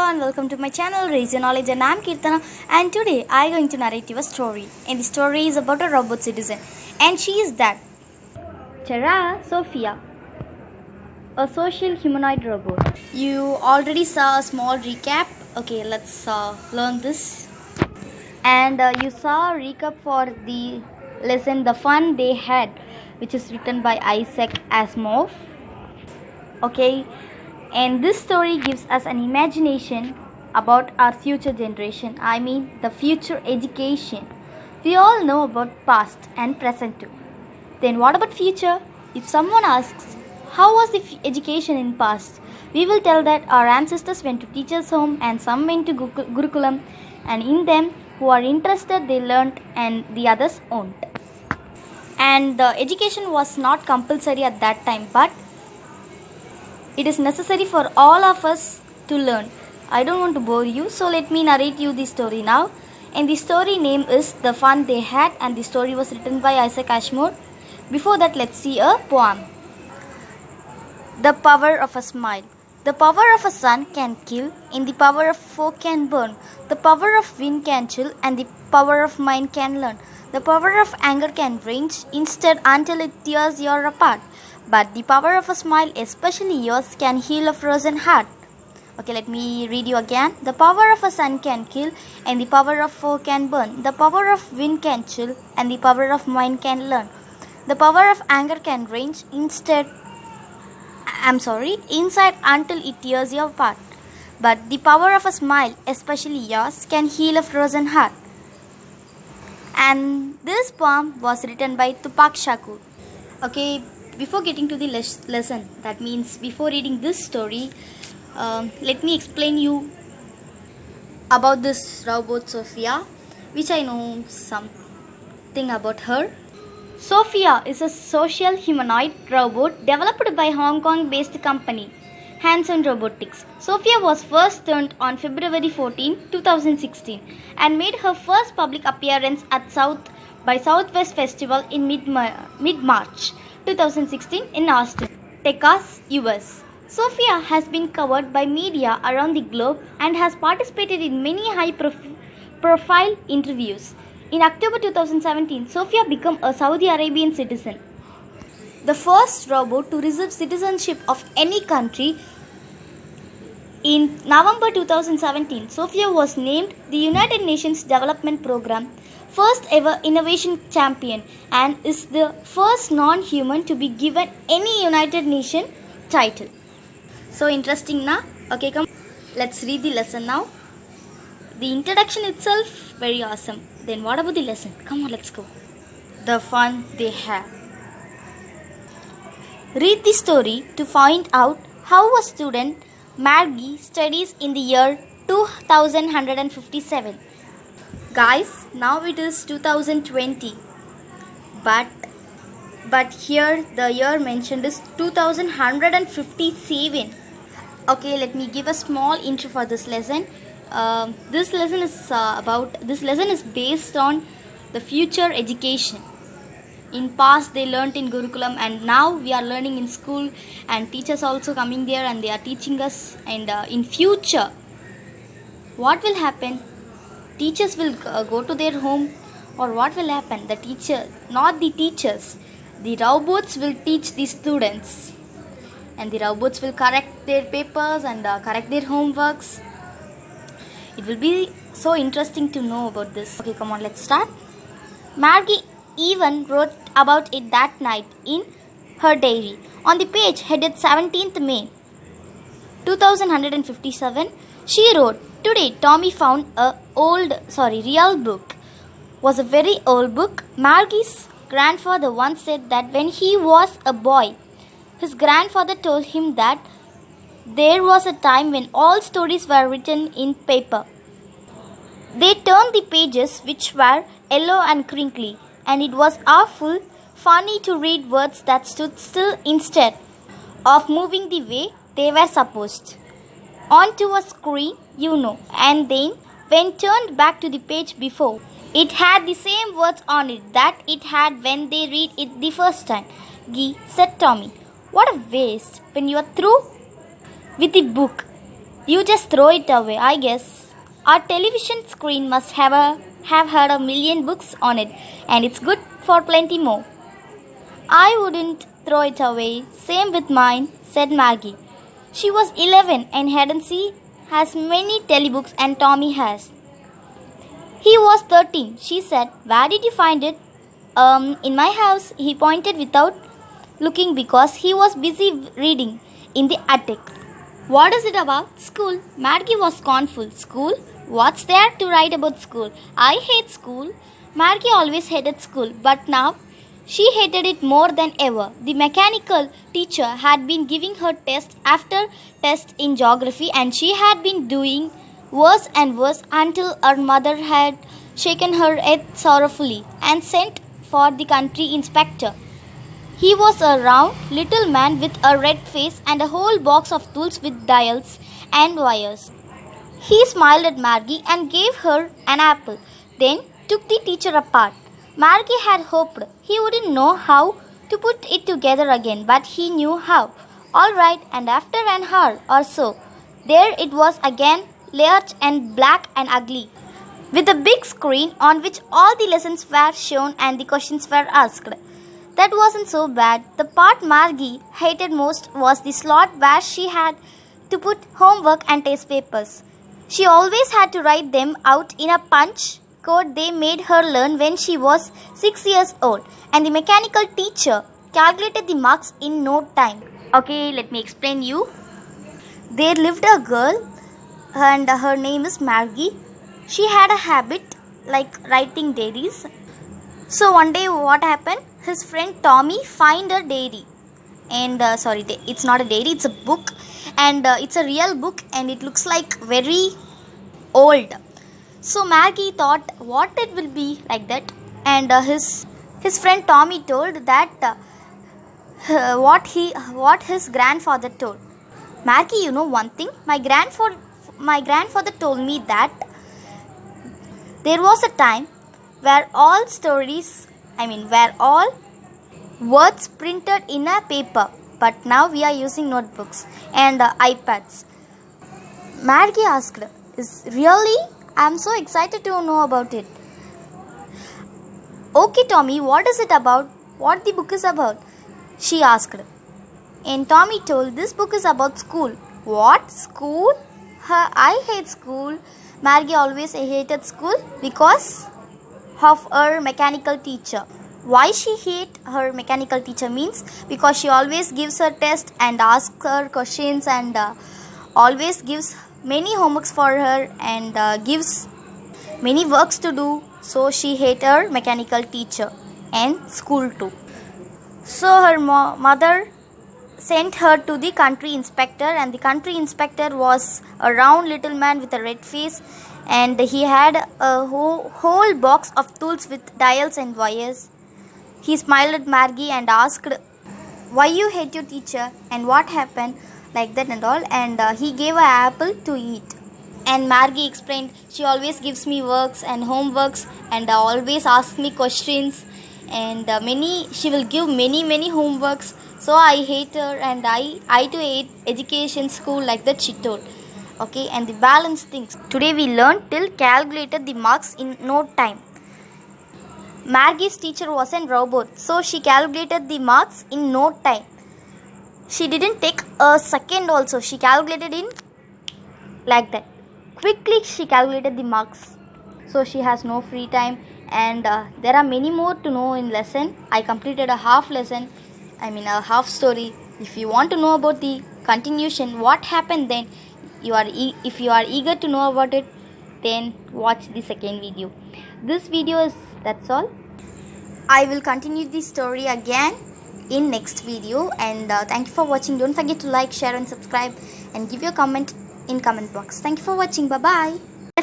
everyone, welcome to my channel Raise Your Knowledge, and I'm Kirtana, and today I'm going to narrate you a story. And the story is about a robot citizen, and she is that Chara Sophia, a social humanoid robot. You already saw a small recap. Okay, let's learn this. And you saw a recap for the lesson The Fun They Had, which is written by Isaac Asimov. Okay, and this story gives us an imagination about our future generation. I mean the future education. We all know about past and present too. Then what about future? If someone asks, how was the education in past? We will tell that our ancestors went to teachers' home and some went to Gurukulam, and in them who are interested they learnt and the others won't. And the education was not compulsory at that time, but it is necessary for all of us to learn. I don't want to bore you, so let me narrate you the story now. And the story name is The Fun They Had, and the story was written by Isaac Asimov. Before that, let's see a poem. The power of a smile. The power of a sun can kill, and the power of foe can burn. The power of wind can chill, and the power of mind can learn. The power of anger can range instead until it tears you apart. But the power of a smile, especially yours, can heal a frozen heart. Okay, let me read you again. The power of a sun can kill, and the power of foe can burn. The power of wind can chill, and the power of mind can learn. The power of anger can range inside until it tears you apart. But the power of a smile, especially yours, can heal a frozen heart. And this poem was written by Tupac Shakur. Okay, before getting to the lesson, that means before reading this story, let me explain you about this robot Sophia, which I know something about her. Sophia is a social humanoid robot developed by Hong Kong-based company Hanson Robotics. Sophia was first turned on February 14, 2016 and made her first public appearance at by Southwest Festival in mid-March 2016 in Austin, Texas, US. Sophia has been covered by media around the globe and has participated in many high-profile interviews. In October 2017, Sophia became a Saudi Arabian citizen, the first robot to receive citizenship of any country. In November 2017, Sophia was named the United Nations Development Programme first ever innovation champion and is the first non-human to be given any United Nations title. So interesting, na? Okay, come, let's read the lesson now. The introduction itself very awesome. Then what about the lesson? Come on, let's go. The fun they have. Read the story to find out how a student, Margie, studies in the year 2157. Guys, now it is 2020. But here the year mentioned is 2157. Okay, let me give a small intro for this lesson. This lesson is based on the future education. In past they learnt in Gurukulam, and now we are learning in school, and teachers also coming there and they are teaching us. And in future, what will happen? Teachers will go to their home, or what will happen? The robots will teach the students, and the robots will correct their papers and correct their homeworks. It will be so interesting to know about this. Okay, come on, let's start. Margie even wrote about it that night in her diary. On the page headed 17th May 2157, she wrote, "Today Tommy found a real book. Was a very old book. Margie's grandfather once said that when he was a boy, his grandfather told him that there was a time when all stories were written in paper. They turned the pages, which were yellow and crinkly, and it was awful funny to read words that stood still instead of moving the way they were supposed, onto a screen, and then when turned back to the page before, it had the same words on it that it had when they read it the first time." Guy, said Tommy, "What a waste. When you are through with the book, You just throw it away, I guess. Our television screen must have had a million books on it, and it's good for plenty more. I wouldn't throw it away. Same with mine, said Maggie. She was 11 and hadn't seen as many telebooks and Tommy has. He was 13, she said. Where did you find it? In my house, he pointed without looking because he was busy reading in the attic. What is it about? School. Maggie was scornful. School? What's there to write about school? I hate school. Maggie always hated school, but now she hated it more than ever. The mechanical teacher had been giving her test after test in geography, and she had been doing worse and worse until her mother had shaken her head sorrowfully and sent for the country inspector. He was a round little man with a red face and a whole box of tools with dials and wires. He smiled at Maggie and gave her an apple, then took the teacher apart. Maggie had hoped he wouldn't know how to put it together again, but he knew how. All right, and after an hour or so, there it was again, large and black and ugly, with a big screen on which all the lessons were shown and the questions were asked. That wasn't so bad. The part Maggie hated most was the slot where she had to put homework and test papers. She always had to write them out in a punch code they made her learn when she was 6 years old, and the mechanical teacher calculated the marks in no time. Okay, let me explain you. There lived a girl and her name is Maggie. She had a habit like writing diaries. So one day what happened? His friend Tommy found a diary. And it's not a diary, it's a book. And it's a real book and it looks like very old. So Maggie thought what it will be like that. And his friend Tommy told that what his grandfather told. Maggie, you know one thing? My grandfather told me that there was a time where all words printed in a paper, but now we are using notebooks and iPads. Maggie asked, really? I'm so excited to know about it. Okay, Tommy, what is it about? What the book is about? She asked. And Tommy told, this book is about school. What? School? I hate school. Maggie always hated school because of her mechanical teacher. Why she hate her mechanical teacher means because she always gives her test and asks her questions and always gives many homeworks for her and gives many works to do. So she hate her mechanical teacher and school too. So her mother sent her to the country inspector, and the country inspector was a round little man with a red face, and he had a whole box of tools with dials and wires. He smiled at Maggie and asked why you hate your teacher and what happened like that and all, and he gave her an apple to eat. And Maggie explained, she always gives me works and homeworks and always asks me questions, and she will give many homeworks. So I hate her and I too hate education, school, like that she told. Okay, and the balance things. Today we learned till calculated the marks in no time. Maggie's teacher was a robot, so she calculated the marks in no time. She didn't take a second also. She calculated in like that. Quickly she calculated the marks. So she has no free time, and there are many more to know in lesson. I completed a half lesson, a half story. If you want to know about the continuation, what happened then, if you are eager to know about it, then watch the second video. This video is, that's all. I will continue the story again in next video, and thank you for watching. Don't forget to like, share and subscribe and give your comment in comment box. Thank you for watching. Bye bye.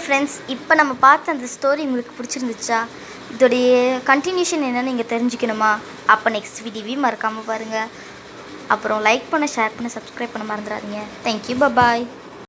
Friends, இப்போ நம்ம பார்த்த அந்த story உங்களுக்கு பிடிச்சிருந்துச்சா? இதோடைய continuation என்னன்னு நீங்கள் தெரிஞ்சுக்கணுமா? அப்போ நெக்ஸ்ட் வீடியோவையும் மறக்காமல் பாருங்கள். அப்புறம் லைக் பண்ண, ஷேர் பண்ண, சப்ஸ்கிரைப் பண்ண மறந்துடாதீங்க. தேங்க்யூ. பாய்.